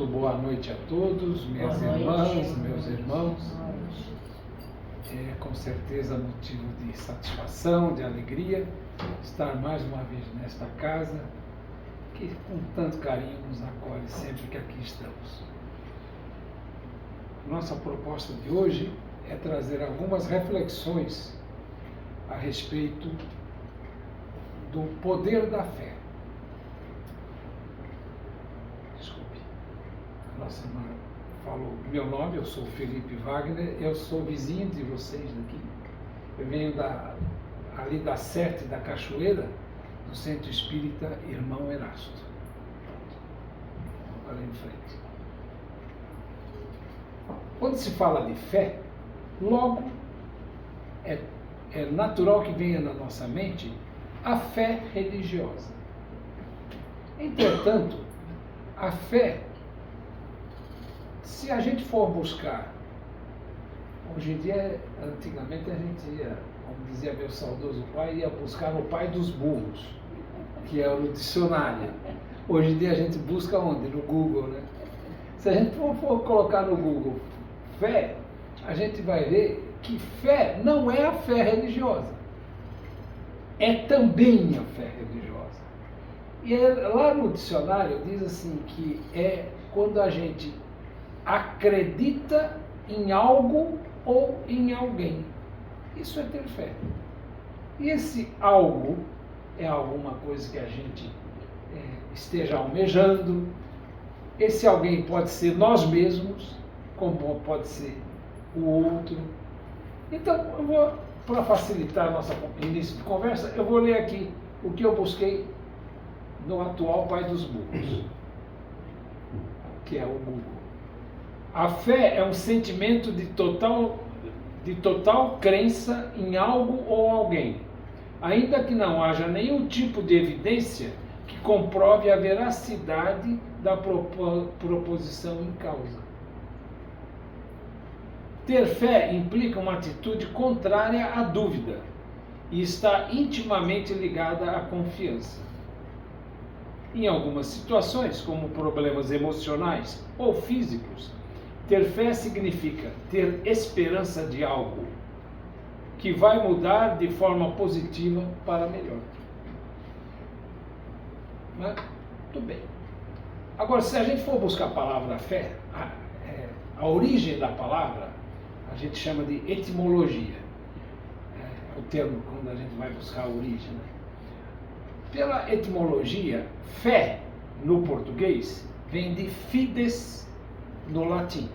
Muito boa noite a todos, minhas irmãs, meus irmãos. É com certeza motivo de satisfação, de alegria, estar mais uma vez nesta casa, que com tanto carinho nos acolhe sempre que aqui estamos. Nossa proposta de hoje é trazer algumas reflexões a respeito do poder da fé. Nossa irmã falou meu nome, eu sou Felipe Wagner, eu sou vizinho de vocês daqui. Eu venho ali da Sete da Cachoeira, do Centro Espírita Irmão Erasto. Agora em frente. Quando se fala de fé, logo é natural que venha na nossa mente a fé religiosa. Entretanto, a fé, se a gente for buscar, hoje em dia, antigamente a gente ia, como dizia meu saudoso pai, ia buscar o pai dos burros, que é o dicionário. Hoje em dia a gente busca onde? No Google, né? Se a gente for colocar no Google fé, a gente vai ver que fé não é a fé religiosa, é também a fé religiosa. E lá no dicionário diz assim que é quando a gente acredita em algo ou em alguém. Isso é ter fé. E esse algo é alguma coisa que a gente esteja almejando. Esse alguém pode ser nós mesmos, como pode ser o outro. Então, para facilitar nosso início de conversa, eu vou ler aqui o que eu busquei no atual Pai dos Burros, que é o Google. A fé é um sentimento de total crença em algo ou alguém, ainda que não haja nenhum tipo de evidência que comprove a veracidade da proposição em causa. Ter fé implica uma atitude contrária à dúvida e está intimamente ligada à confiança. Em algumas situações, como problemas emocionais ou físicos, ter fé significa ter esperança de algo que vai mudar de forma positiva para melhor. Mas, tudo bem. Agora, se a gente for buscar a palavra fé, a origem da palavra, a gente chama de etimologia. É o termo quando a gente vai buscar a origem. Né? Pela etimologia, fé, no português, vem de fides, no latim.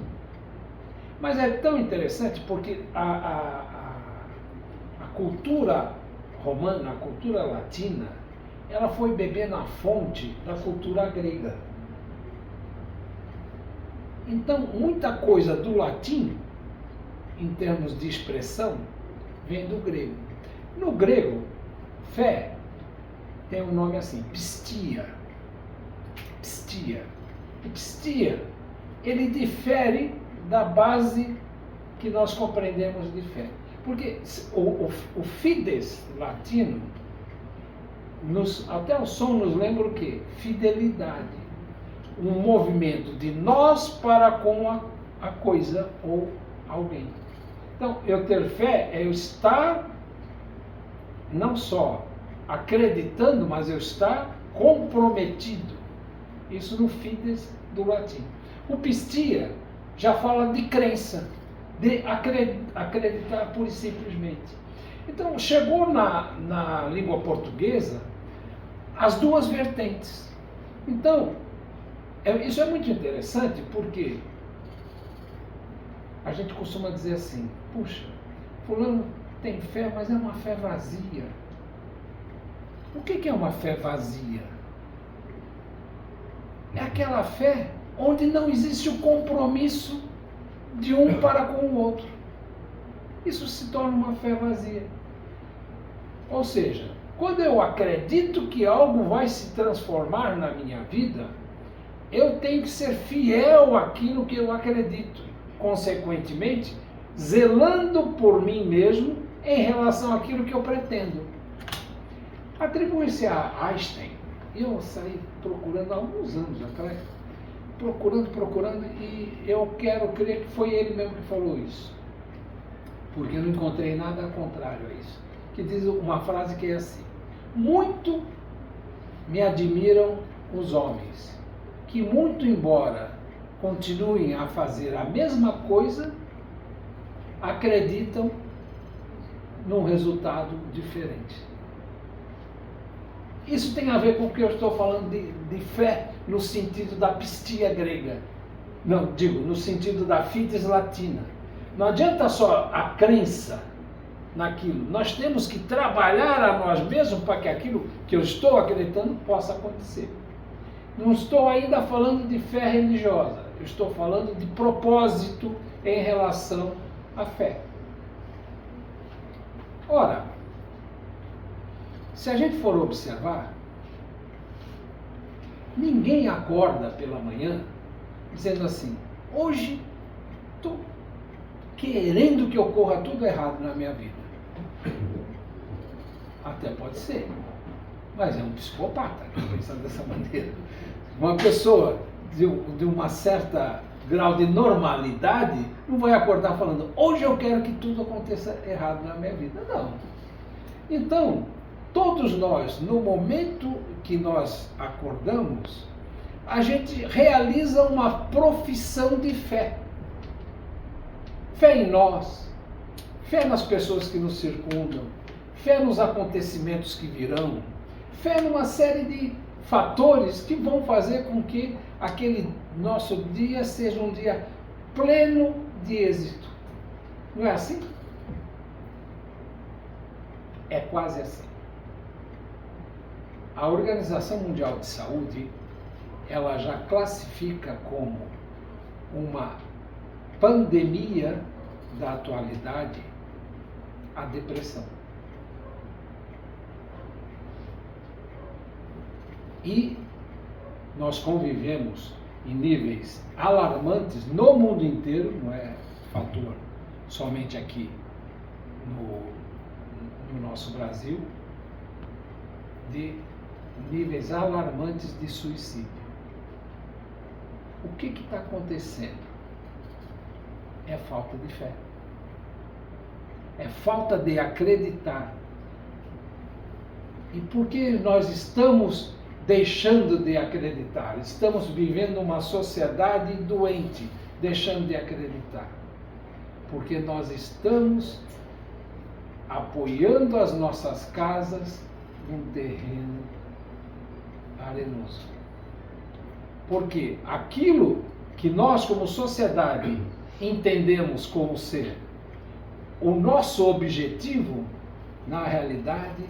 Mas é tão interessante porque a cultura romana, a cultura latina, ela foi beber na fonte da cultura grega. Então, muita coisa do latim, em termos de expressão, vem do grego. No grego, fé tem um nome assim, pistia. Pistia. E pistia, ele difere da base que nós compreendemos de fé. Porque o fides latino, até o som nos lembra o quê? Fidelidade. Um movimento de nós para com a coisa ou alguém. Então, eu ter fé é eu estar não só acreditando, mas eu estar comprometido. Isso no fides do latim. O pistia já fala de crença, de acreditar pura e simplesmente. Então, chegou na língua portuguesa as duas vertentes. Então, isso é muito interessante porque a gente costuma dizer assim, puxa, fulano tem fé, mas é uma fé vazia. O que é uma fé vazia? É aquela fé onde não existe o compromisso de um para com o outro. Isso se torna uma fé vazia. Ou seja, quando eu acredito que algo vai se transformar na minha vida, eu tenho que ser fiel àquilo que eu acredito. Consequentemente, zelando por mim mesmo em relação àquilo que eu pretendo. Atribui-se a Einstein. Eu saí procurando há alguns anos atrás procurando, e eu quero crer que foi ele mesmo que falou isso. Porque eu não encontrei nada contrário a isso. Que diz uma frase que é assim: muito me admiram os homens, que muito embora continuem a fazer a mesma coisa, acreditam num resultado diferente. Isso tem a ver com o que eu estou falando de fé no sentido da pistia grega. Não, digo, no sentido da fides latina. Não adianta só a crença naquilo. Nós temos que trabalhar a nós mesmos para que aquilo que eu estou acreditando possa acontecer. Não estou ainda falando de fé religiosa. Eu estou falando de propósito em relação à fé. Ora, se a gente for observar, ninguém acorda pela manhã dizendo assim: hoje estou querendo que ocorra tudo errado na minha vida. Até pode ser, mas é um psicopata que pensa dessa maneira. Uma pessoa de uma certa grau de normalidade não vai acordar falando: hoje eu quero que tudo aconteça errado na minha vida. Não. Então, todos nós, no momento que nós acordamos, a gente realiza uma profissão de fé. Fé em nós, fé nas pessoas que nos circundam, fé nos acontecimentos que virão, fé numa série de fatores que vão fazer com que aquele nosso dia seja um dia pleno de êxito. Não é assim? É quase assim. A Organização Mundial de Saúde, ela já classifica como uma pandemia da atualidade a depressão. E nós convivemos em níveis alarmantes no mundo inteiro, não é fator somente aqui no nosso Brasil, de níveis alarmantes de suicídio. O que está acontecendo? É falta de fé. É falta de acreditar. E por que nós estamos deixando de acreditar? Estamos vivendo uma sociedade doente, deixando de acreditar. Porque nós estamos apoiando as nossas casas num terreno arenoso. Porque aquilo que nós, como sociedade, entendemos como ser o nosso objetivo, na realidade,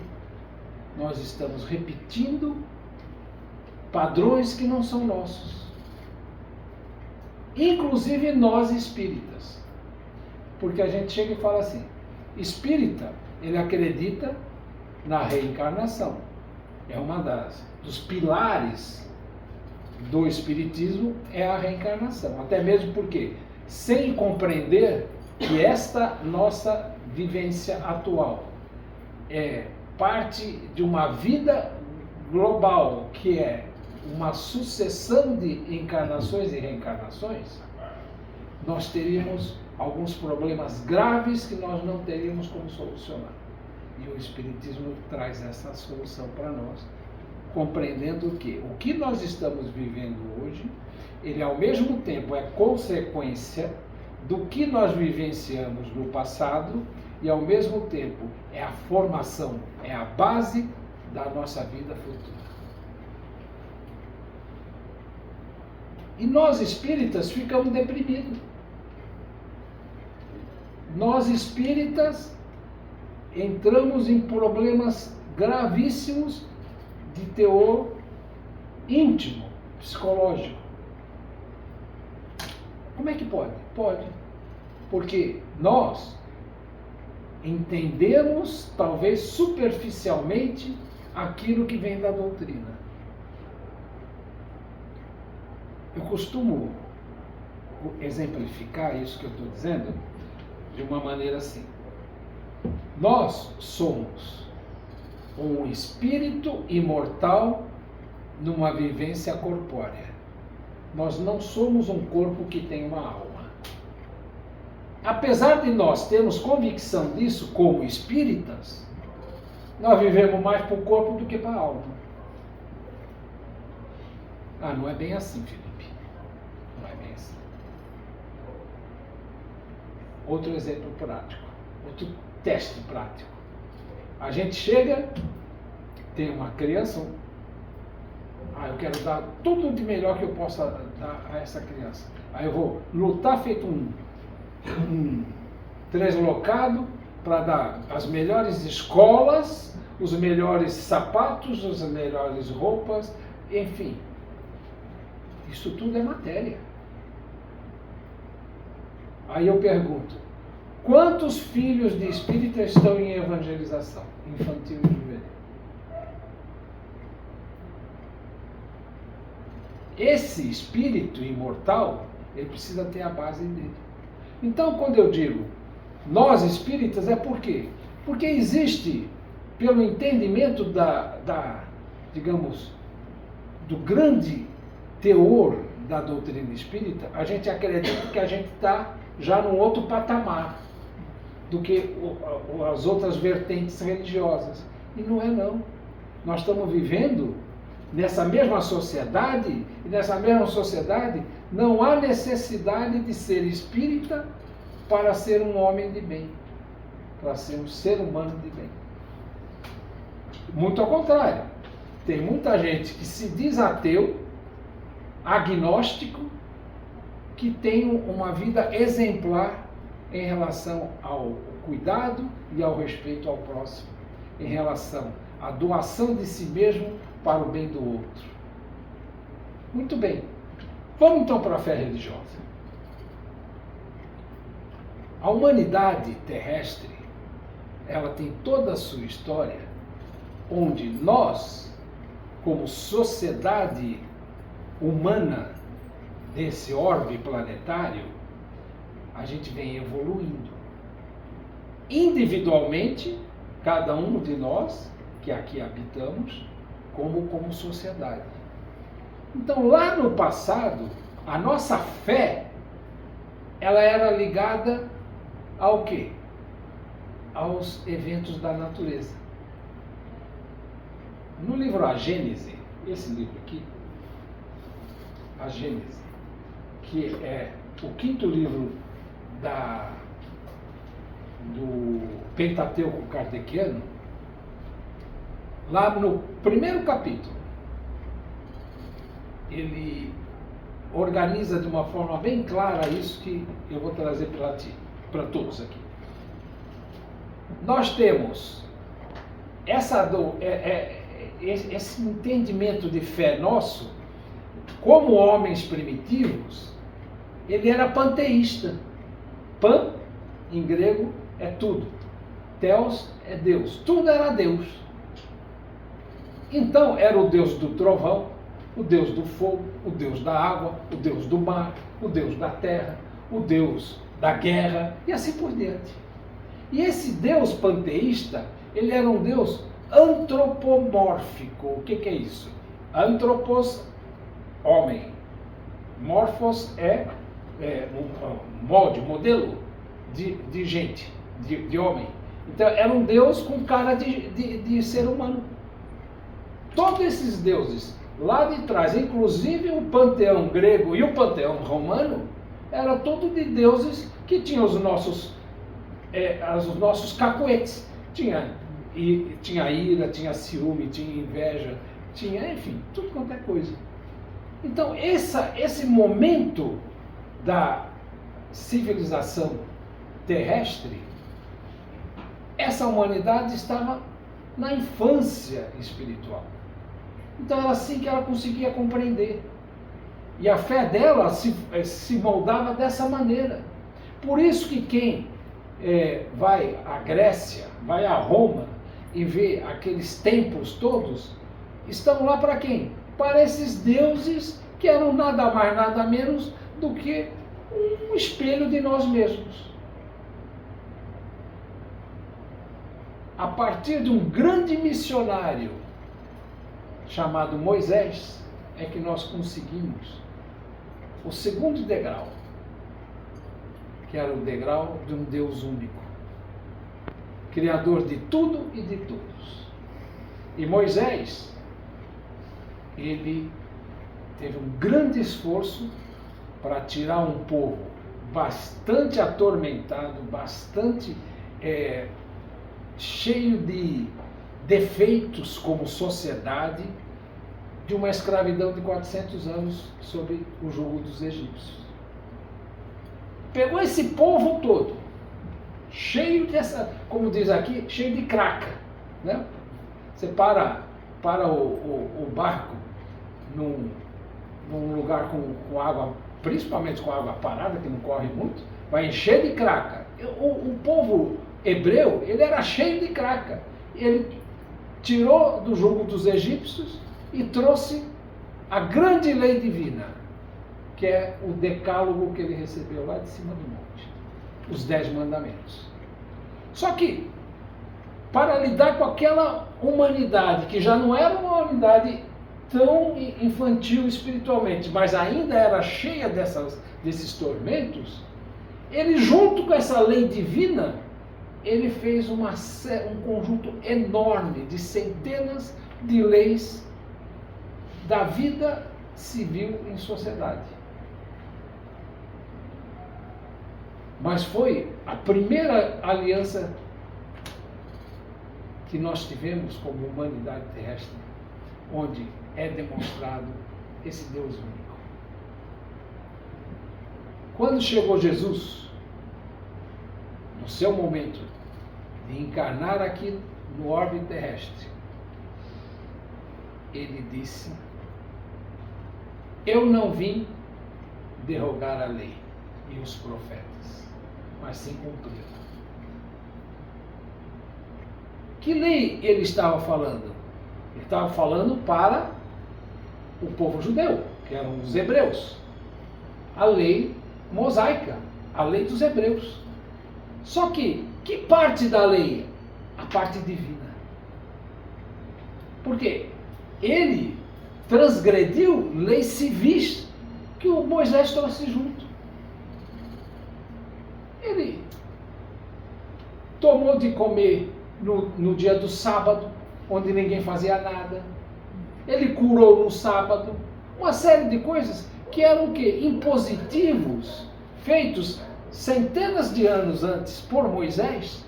nós estamos repetindo padrões que não são nossos. Inclusive nós espíritas. Porque a gente chega e fala assim: espírita, ele acredita na reencarnação. É uma dos pilares do espiritismo, é a reencarnação. Até mesmo porque, sem compreender que esta nossa vivência atual é parte de uma vida global, que é uma sucessão de encarnações e reencarnações, nós teríamos alguns problemas graves que nós não teríamos como solucionar. E o Espiritismo traz essa solução para nós, compreendendo que o que nós estamos vivendo hoje, ele ao mesmo tempo é consequência do que nós vivenciamos no passado e ao mesmo tempo é a formação, é a base da nossa vida futura. E nós espíritas ficamos deprimidos. Nós espíritas entramos em problemas gravíssimos de teor íntimo, psicológico. Como é que pode? Pode. Porque nós entendemos, talvez superficialmente, aquilo que vem da doutrina. Eu costumo exemplificar isso que eu estou dizendo de uma maneira assim. Nós somos um espírito imortal numa vivência corpórea. Nós não somos um corpo que tem uma alma. Apesar de nós termos convicção disso como espíritas, nós vivemos mais para o corpo do que para a alma. Ah, não é bem assim, Felipe. Não é bem assim. Outro exemplo prático, outro teste prático. A gente chega, tem uma criança, eu quero dar tudo de melhor que eu possa dar a essa criança. Aí eu vou lutar feito um translocado para dar as melhores escolas, os melhores sapatos, as melhores roupas, enfim. Isso tudo é matéria. Aí eu pergunto, quantos filhos de espírita estão em evangelização infantil e juvenil? Esse espírito imortal, ele precisa ter a base dele. Então, quando eu digo nós espíritas, é por quê? Porque existe, pelo entendimento digamos, do grande teor da doutrina espírita, a gente acredita que a gente está já num outro patamar do que as outras vertentes religiosas. E não é não. Nós estamos vivendo nessa mesma sociedade, e nessa mesma sociedade não há necessidade de ser espírita para ser um homem de bem, para ser um ser humano de bem. Muito ao contrário. Tem muita gente que se diz ateu, agnóstico, que tem uma vida exemplar em relação ao cuidado e ao respeito ao próximo, em relação à doação de si mesmo para o bem do outro. Muito bem. Vamos então para a fé religiosa. A humanidade terrestre, ela tem toda a sua história, onde nós, como sociedade humana desse orbe planetário, a gente vem evoluindo. Individualmente, cada um de nós que aqui habitamos, como sociedade. Então, lá no passado, a nossa fé, ela era ligada ao quê? Aos eventos da natureza. No livro A Gênese, esse livro aqui, A Gênese, que é o quinto livro do Pentateuco kardeciano, lá no primeiro capítulo, ele organiza de uma forma bem clara isso que eu vou trazer para todos aqui. Nós temos esse entendimento de fé nosso, como homens primitivos, ele era panteísta. Pan, em grego, é tudo. Theos é Deus. Tudo era Deus. Então, era o Deus do trovão, o Deus do fogo, o Deus da água, o Deus do mar, o Deus da terra, o Deus da guerra, e assim por diante. E esse Deus panteísta, ele era um Deus antropomórfico. O que é isso? Antropos, homem. Morphos é molde, modelo de gente, de homem. Então, era um Deus com cara de ser humano. Todos esses deuses lá de trás, inclusive o panteão grego e o panteão romano, era tudo de deuses que tinham os nossos cacuetes. Tinha ira, tinha ciúme, tinha inveja, tinha, enfim, tudo quanto é coisa. Então, esse momento da civilização terrestre, essa humanidade estava na infância espiritual. Então era assim que ela conseguia compreender. E a fé dela se moldava dessa maneira. Por isso que quem vai à Grécia, vai a Roma e vê aqueles templos todos, estão lá para quem? Para esses deuses que eram nada mais, nada menos do que um espelho de nós mesmos. A partir de um grande missionário chamado Moisés, é que nós conseguimos o segundo degrau, que era o degrau de um Deus único, Criador de tudo e de todos. E Moisés, ele teve um grande esforço para tirar um povo bastante atormentado, bastante cheio de defeitos como sociedade, de uma escravidão de 400 anos sob o jugo dos egípcios. Pegou esse povo todo, cheio dessa, como diz aqui, cheio de craca, né? Você para o barco num lugar com água, principalmente com água parada, que não corre muito, vai encher de craca. O povo hebreu, ele era cheio de craca. Ele tirou do jugo dos egípcios e trouxe a grande lei divina, que é o decálogo que ele recebeu lá de cima do monte, os 10 mandamentos. Só que, para lidar com aquela humanidade, que já não era uma humanidade tão infantil espiritualmente, mas ainda era cheia desses tormentos, ele, junto com essa lei divina, ele fez um conjunto enorme de centenas de leis da vida civil em sociedade. Mas foi a primeira aliança que nós tivemos como humanidade terrestre, onde é demonstrado esse Deus único. Quando chegou Jesus, no seu momento de encarnar aqui no orbe terrestre, ele disse: eu não vim derrogar a lei e os profetas, mas sim cumpri-la. Que lei ele estava falando? Ele estava falando para o povo judeu, que eram os hebreus. A lei mosaica, a lei dos hebreus. Só que parte da lei? A parte divina. Por quê? Ele transgrediu leis civis que o Moisés trouxe junto. Ele tomou de comer no dia do sábado, onde ninguém fazia nada. Ele curou no sábado. Uma série de coisas que eram o quê? Impositivos, feitos centenas de anos antes por Moisés,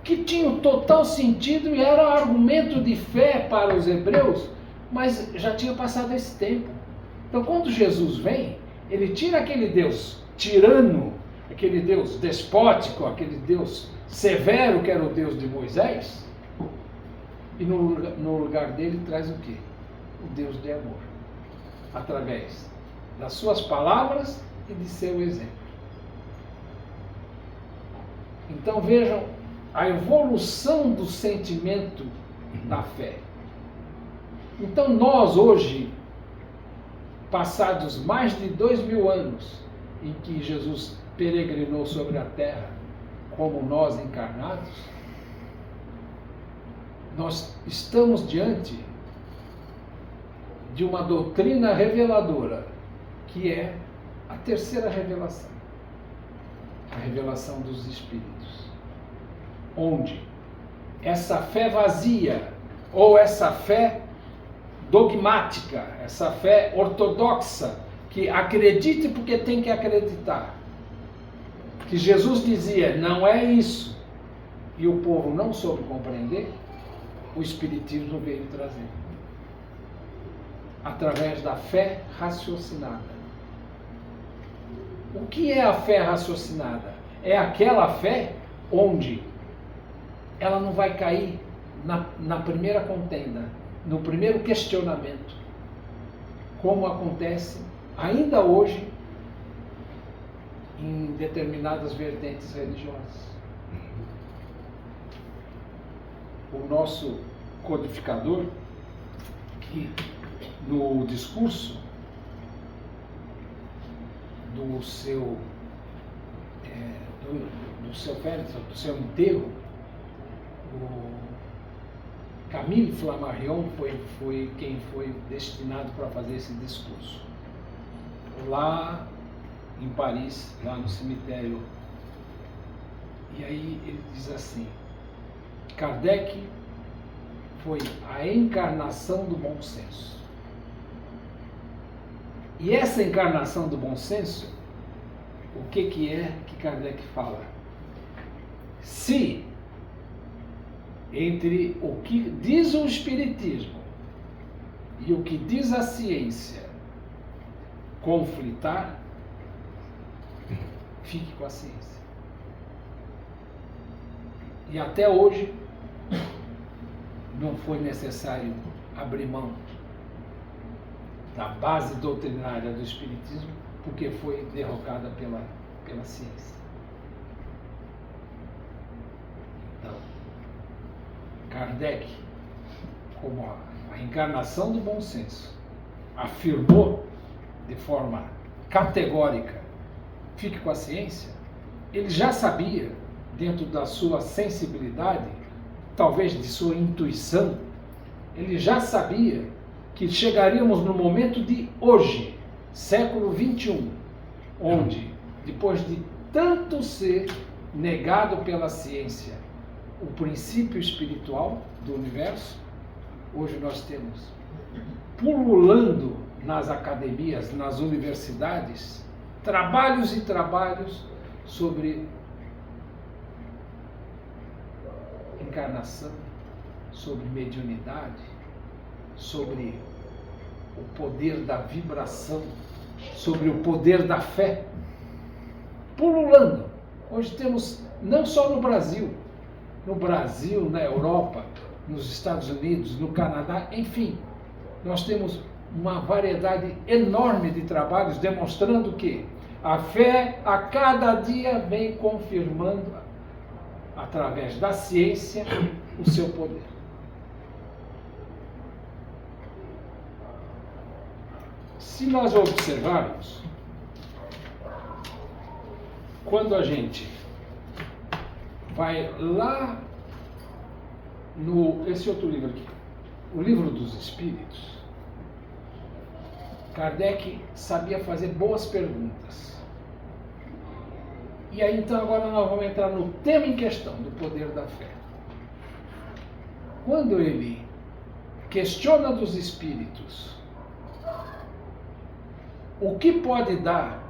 que tinham total sentido e era argumento de fé para os hebreus, mas já tinha passado esse tempo. Então, quando Jesus vem, ele tira aquele Deus tirano, aquele Deus despótico, aquele Deus severo que era o Deus de Moisés, e no lugar dele traz o quê? O Deus de amor, através das suas palavras e de seu exemplo. Então vejam a evolução do sentimento da fé. Então nós hoje, passados mais de 2000 anos em que Jesus peregrinou sobre a terra, como nós encarnados, nós estamos diante de uma doutrina reveladora, que é a terceira revelação, a revelação dos Espíritos, onde essa fé vazia, ou essa fé dogmática, essa fé ortodoxa, que acredite porque tem que acreditar, que Jesus dizia, não é isso, e o povo não soube compreender, o Espiritismo veio trazer, através da fé raciocinada. O que é a fé raciocinada? É aquela fé onde ela não vai cair na primeira contenda, no primeiro questionamento, como acontece ainda hoje em determinadas vertentes religiosas. O nosso codificador, que no discurso do seu enterro, o Camille Flammarion foi quem foi destinado para fazer esse discurso. lá em Paris, lá no cemitério. E aí ele diz assim: Kardec foi a encarnação do bom senso. E essa encarnação do bom senso, o que é que Kardec fala? Se entre o que diz o Espiritismo e o que diz a ciência conflitar, fique com a ciência. E até hoje não foi necessário abrir mão da base doutrinária do Espiritismo, porque foi derrocada pela ciência. Então, Kardec, como a encarnação do bom senso, afirmou de forma categórica: fique com a ciência. Ele já sabia, dentro da sua sensibilidade, talvez de sua intuição, ele já sabia que chegaríamos no momento de hoje, século XXI, onde, depois de tanto ser negado pela ciência o princípio espiritual do universo, hoje nós temos pululando nas academias, nas universidades, trabalhos e trabalhos sobre encarnação, sobre mediunidade, sobre o poder da vibração, sobre o poder da fé, pululando. Hoje temos, não só no Brasil, na Europa, nos Estados Unidos, no Canadá, enfim, nós temos uma variedade enorme de trabalhos demonstrando que a fé a cada dia vem confirmando, através da ciência, o seu poder. Se nós observarmos, quando a gente vai lá esse outro livro aqui, o Livro dos Espíritos, Kardec sabia fazer boas perguntas. E aí então agora nós vamos entrar no tema em questão, do poder da fé. Quando ele questiona dos espíritos o que pode dar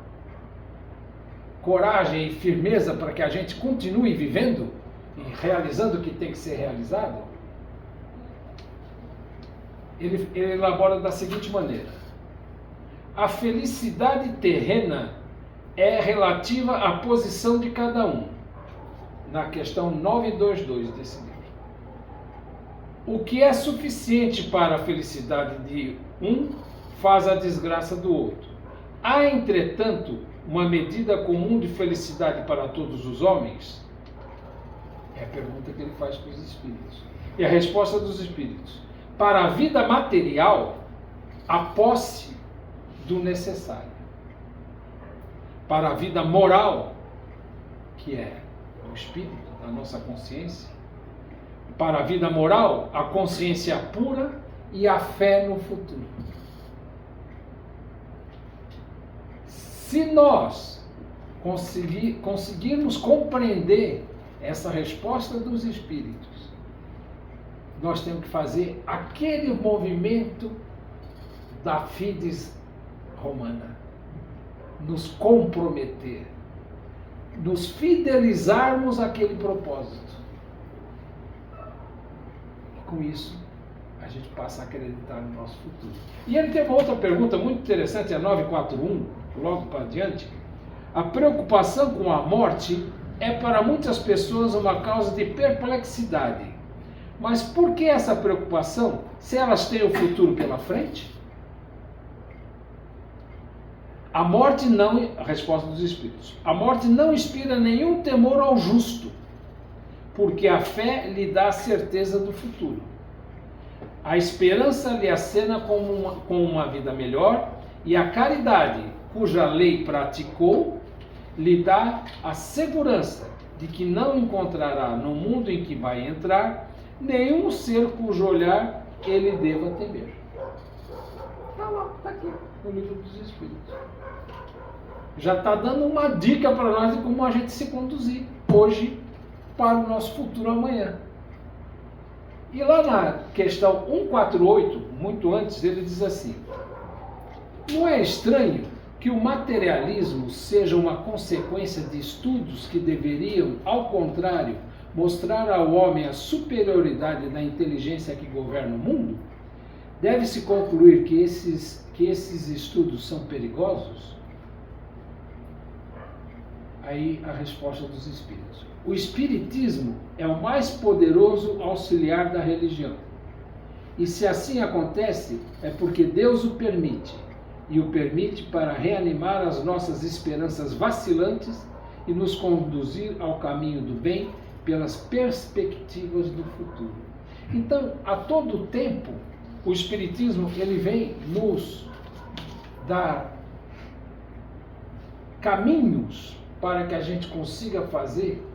coragem e firmeza para que a gente continue vivendo e realizando o que tem que ser realizado, ele elabora da seguinte maneira: a felicidade terrena é relativa à posição de cada um, na questão 922 desse livro. O que é suficiente para a felicidade de um faz a desgraça do outro. Há, entretanto, uma medida comum de felicidade para todos os homens? É a pergunta que ele faz para os espíritos. E a resposta dos espíritos: para a vida material, a posse do necessário. Para a vida moral, que é o espírito, a nossa consciência, para a vida moral, a consciência pura e a fé no futuro. Se nós conseguirmos compreender essa resposta dos espíritos, nós temos que fazer aquele movimento da fides romana, nos comprometer, nos fidelizarmos àquele propósito. Com isso, a gente passa a acreditar no nosso futuro. E ele tem uma outra pergunta muito interessante, a 941, logo para adiante. A preocupação com a morte é para muitas pessoas uma causa de perplexidade. Mas por que essa preocupação, se elas têm o futuro pela frente? A morte não, a resposta dos espíritos, a morte não inspira nenhum temor ao justo, porque a fé lhe dá a certeza do futuro. A esperança lhe acena com uma vida melhor, e a caridade, cuja lei praticou, lhe dá a segurança de que não encontrará no mundo em que vai entrar nenhum ser cujo olhar ele deva temer. Está lá, está aqui. no Livro dos Espíritos. Já está dando uma dica para nós de como a gente se conduzir hoje para o nosso futuro amanhã. E lá na questão 148, muito antes, ele diz assim: não é estranho que o materialismo seja uma consequência de estudos que deveriam, ao contrário, mostrar ao homem a superioridade da inteligência que governa o mundo? Deve-se concluir que esses estudos são perigosos? Aí a resposta dos espíritos: o espiritismo é o mais poderoso auxiliar da religião. E se assim acontece, é porque Deus o permite, e o permite para reanimar as nossas esperanças vacilantes e nos conduzir ao caminho do bem pelas perspectivas do futuro. Então, a todo tempo, o espiritismo ele vem nos dar caminhos para que a gente consiga fazer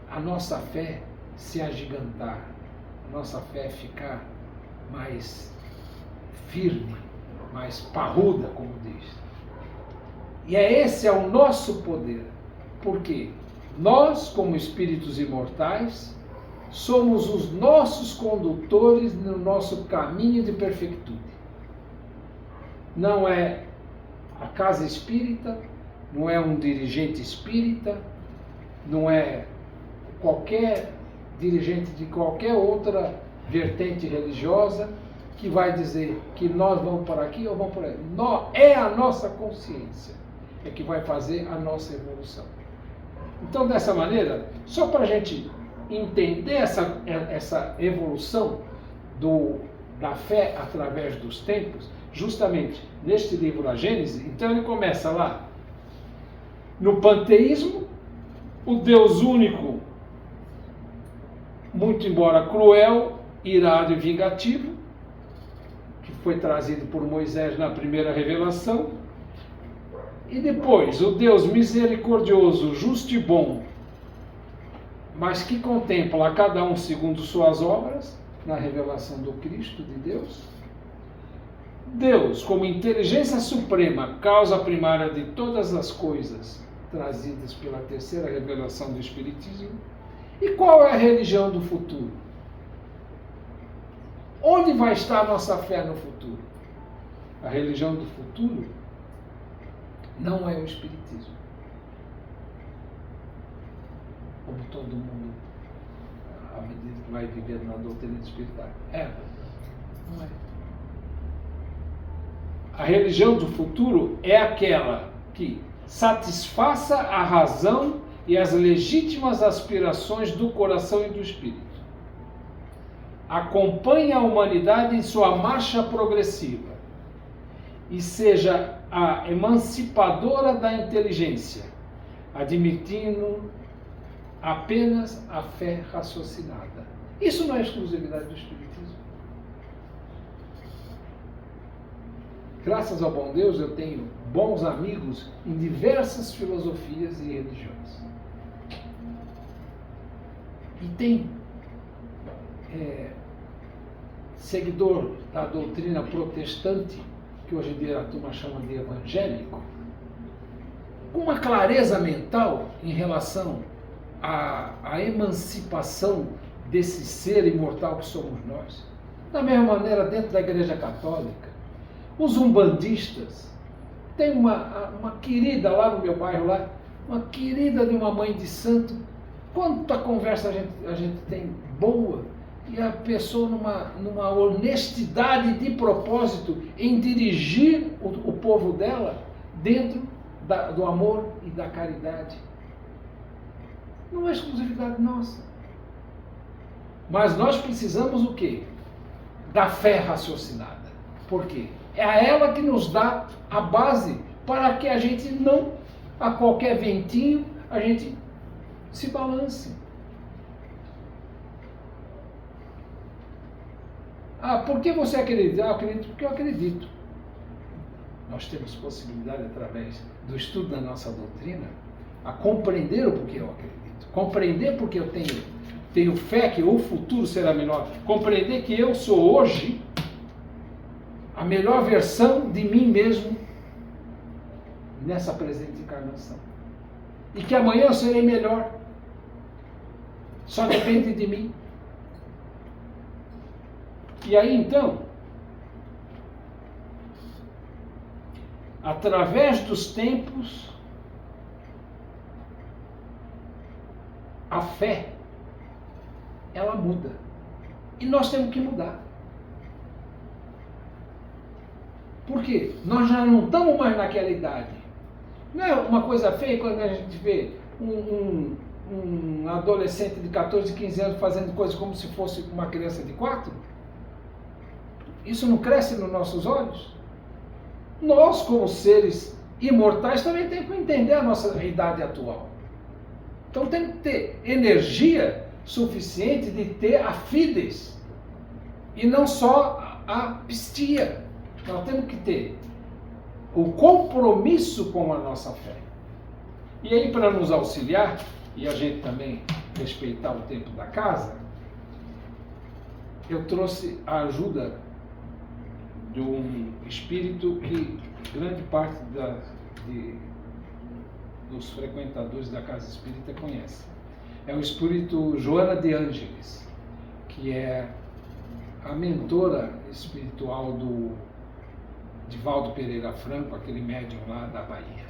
a nossa fé se agigantar, a nossa fé ficar mais firme, mais parruda, como diz. E esse é o nosso poder, porque nós, como espíritos imortais, somos os nossos condutores no nosso caminho de perfeitude. Não é a casa espírita, não é um dirigente espírita, não é qualquer dirigente de qualquer outra vertente religiosa que vai dizer que nós vamos para aqui ou vamos para ali. É a nossa consciência é que vai fazer a nossa evolução. Então, dessa maneira, só para a gente entender essa evolução da fé através dos tempos, justamente neste livro A Gênese, então ele começa lá no panteísmo, o Deus único, muito embora cruel, irado e vingativo, que foi trazido por Moisés na primeira revelação, e depois o Deus misericordioso, justo e bom, mas que contempla a cada um segundo suas obras, na revelação do Cristo de Deus. Deus, como inteligência suprema, causa primária de todas as coisas, trazidas pela terceira revelação do Espiritismo. E qual é a religião do futuro? Onde vai estar a nossa fé no futuro? A religião do futuro não é o Espiritismo. Como todo mundo, à medida que vai vivendo na doutrina espiritual. Não é. A religião do futuro é aquela que satisfaça a razão e as legítimas aspirações do coração e do espírito. Acompanhe a humanidade em sua marcha progressiva e seja a emancipadora da inteligência, admitindo apenas a fé raciocinada. Isso não é exclusividade do Espiritismo. Graças ao bom Deus, eu tenho bons amigos em diversas filosofias e religiões. E tem seguidor da doutrina protestante, que hoje em dia a turma chama de evangélico, com uma clareza mental em relação à emancipação desse ser imortal que somos nós. Da mesma maneira, dentro da Igreja Católica, os umbandistas, tem uma querida lá no meu bairro, lá, uma querida de uma mãe de santo. Quanta conversa a gente tem boa, e a pessoa numa honestidade de propósito em dirigir o povo dela dentro do amor e da caridade. Não é exclusividade nossa. Mas nós precisamos o quê? Da fé raciocinada. Por quê? É a ela que nos dá a base para que a gente não, a qualquer ventinho, a gente se balance. Por que você acredita? Eu acredito porque eu acredito. Nós temos possibilidade, através do estudo da nossa doutrina, a compreender o porquê eu acredito. Compreender porque eu tenho fé que o futuro será melhor. Compreender que eu sou hoje a melhor versão de mim mesmo nessa presente encarnação. E que amanhã eu serei melhor. Só depende de mim. E aí então, através dos tempos, a fé, ela muda. E nós temos que mudar. Por quê? Nós já não estamos mais naquela idade. Não é uma coisa feia quando a gente vê um adolescente de 14, 15 anos fazendo coisas como se fosse uma criança de 4? Isso não cresce nos nossos olhos? Nós, como seres imortais, também temos que entender a nossa idade atual. Então tem que ter energia suficiente de ter a fides e não só a pistia. Nós temos que ter o compromisso com a nossa fé. E aí, para nos auxiliar, e a gente também respeitar o tempo da casa, eu trouxe a ajuda de um espírito que grande parte dos frequentadores da casa espírita conhece. É o espírito Joana de Ângeles, que é a mentora espiritual do Divaldo Pereira Franco, aquele médium lá da Bahia.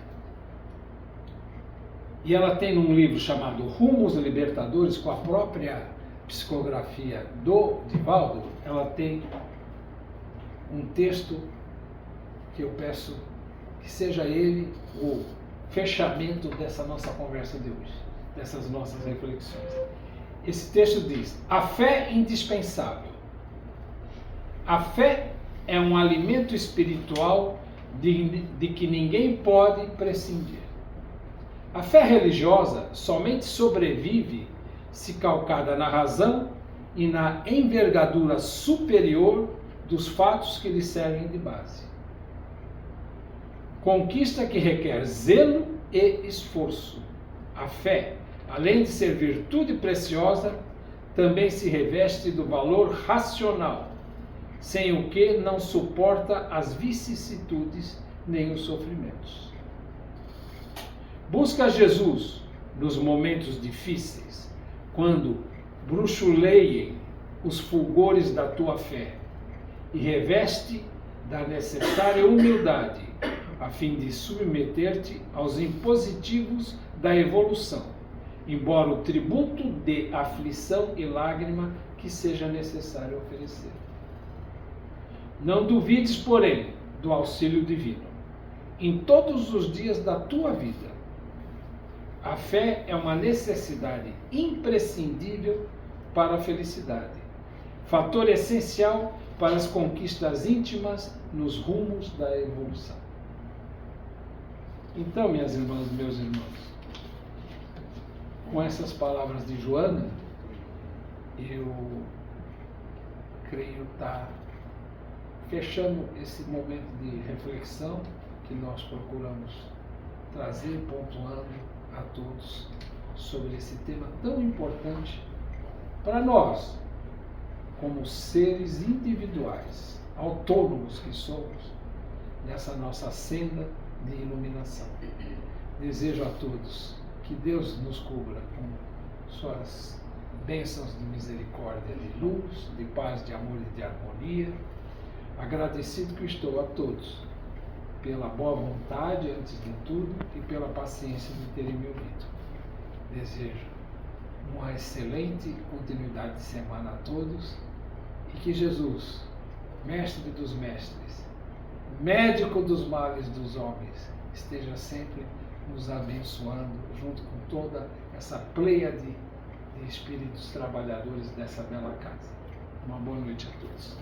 E ela tem um livro chamado Rumos Libertadores, com a própria psicografia do Divaldo, ela tem um texto que eu peço que seja ele o fechamento dessa nossa conversa de hoje, dessas nossas reflexões. Esse texto diz: a fé é indispensável. A fé é um alimento espiritual de que ninguém pode prescindir. A fé religiosa somente sobrevive se calcada na razão e na envergadura superior dos fatos que lhe servem de base. Conquista que requer zelo e esforço. A fé, além de ser virtude preciosa, também se reveste do valor racional, sem o que não suporta as vicissitudes nem os sofrimentos. Busca Jesus nos momentos difíceis, quando bruxuleiem os fulgores da tua fé, e reveste da necessária humildade, a fim de submeter-te aos impositivos da evolução, embora o tributo de aflição e lágrima que seja necessário oferecer. Não duvides, porém, do auxílio divino em todos os dias da tua vida. A fé é uma necessidade imprescindível para a felicidade, fator essencial para as conquistas íntimas nos rumos da evolução. Então, minhas irmãs e meus irmãos, com essas palavras de Joana, eu creio estar fechando esse momento de reflexão que nós procuramos trazer, pontuando a todos sobre esse tema tão importante para nós, como seres individuais, autônomos que somos, nessa nossa senda de iluminação. Desejo a todos que Deus nos cubra com suas bênçãos de misericórdia, de luz, de paz, de amor e de harmonia. Agradecido que estou a todos pela boa vontade, antes de tudo, e pela paciência de terem me ouvido. Desejo uma excelente continuidade de semana a todos e que Jesus, Mestre dos Mestres, Médico dos males dos homens, esteja sempre nos abençoando, junto com toda essa pleiade de espíritos trabalhadores dessa bela casa. Uma boa noite a todos.